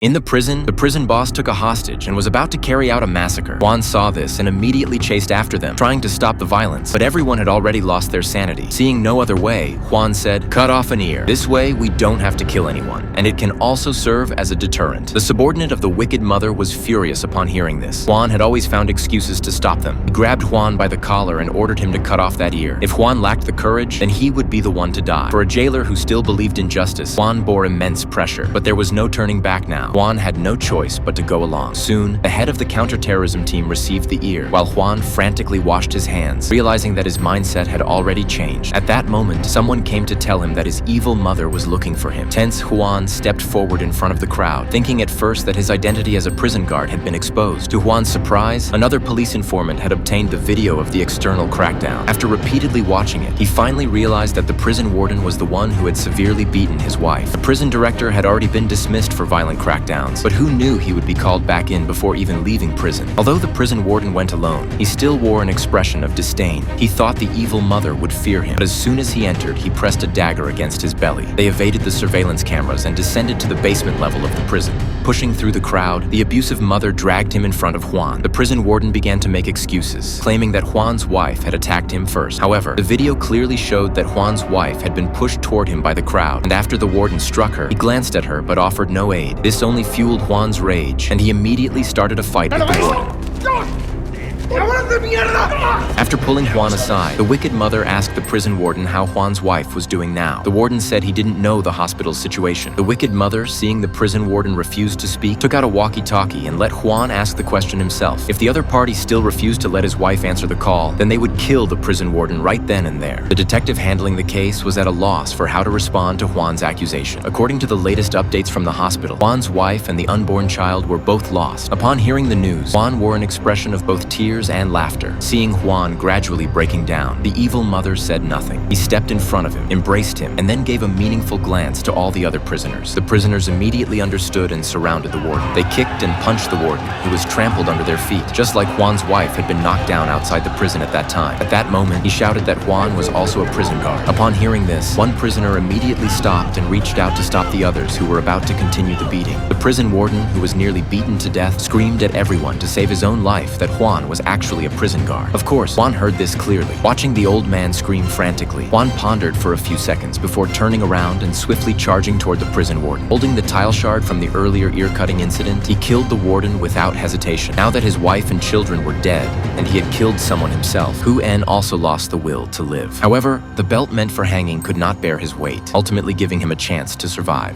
In the prison boss took a hostage and was about to carry out a massacre. Juan saw this and immediately chased after them, trying to stop the violence, but everyone had already lost their sanity. Seeing no other way, Juan said, "Cut off an ear. This way, we don't have to kill anyone, and it can also serve as a deterrent." The subordinate of the wicked mother was furious upon hearing this. Juan had always found excuses to stop them. He grabbed Juan by the collar and ordered him to cut off that ear. If Juan lacked the courage, then he would be the one to die. For a jailer who still believed in justice, Juan bore immense pressure, but there was no turning back now. Juan had no choice but to go along. Soon, the head of the counterterrorism team received the ear, while Juan frantically washed his hands, realizing that his mindset had already changed. At that moment, someone came to tell him that his evil mother was looking for him. Tense, Juan stepped forward in front of the crowd, thinking at first that his identity as a prison guard had been exposed. To Juan's surprise, another police informant had obtained the video of the external crackdown. After repeatedly watching it, he finally realized that the prison warden was the one who had severely beaten his wife. The prison director had already been dismissed for violent crackdowns, but who knew he would be called back in before even leaving prison? Although the prison warden went alone, he still wore an expression of disdain. He thought the evil mother would fear him, but as soon as he entered, he pressed a dagger against his belly. They evaded the surveillance cameras and descended to the basement level of the prison. Pushing through the crowd, the abusive mother dragged him in front of Juan. The prison warden began to make excuses, claiming that Juan's wife had attacked him first. However, the video clearly showed that Juan's wife had been pushed toward him by the crowd, and after the warden struck her, he glanced at her but offered no aid. This only fueled Juan's rage, and he immediately started a fight with the warden. After pulling Juan aside, the wicked mother asked the prison warden how Juan's wife was doing now. The warden said he didn't know the hospital's situation. The wicked mother, seeing the prison warden refuse to speak, took out a walkie-talkie and let Juan ask the question himself. If the other party still refused to let his wife answer the call, then they would kill the prison warden right then and there. The detective handling the case was at a loss for how to respond to Juan's accusation. According to the latest updates from the hospital, Juan's wife and the unborn child were both lost. Upon hearing the news, Juan wore an expression of both tears and laughter. Seeing Juan gradually breaking down, the evil mother said nothing. He stepped in front of him, embraced him, and then gave a meaningful glance to all the other prisoners. The prisoners immediately understood and surrounded the warden. They kicked and punched the warden, who was trampled under their feet, just like Juan's wife had been knocked down outside the prison at that time. At that moment, he shouted that Juan was also a prison guard. Upon hearing this, one prisoner immediately stopped and reached out to stop the others who were about to continue the beating. The prison warden, who was nearly beaten to death, screamed at everyone to save his own life that Juan was actually a prison guard. Of course, Juan heard this clearly. Watching the old man scream frantically, Juan pondered for a few seconds before turning around and swiftly charging toward the prison warden. Holding the tile shard from the earlier ear-cutting incident, he killed the warden without hesitation. Now that his wife and children were dead, and he had killed someone himself, Hu En also lost the will to live. However, the belt meant for hanging could not bear his weight, ultimately giving him a chance to survive.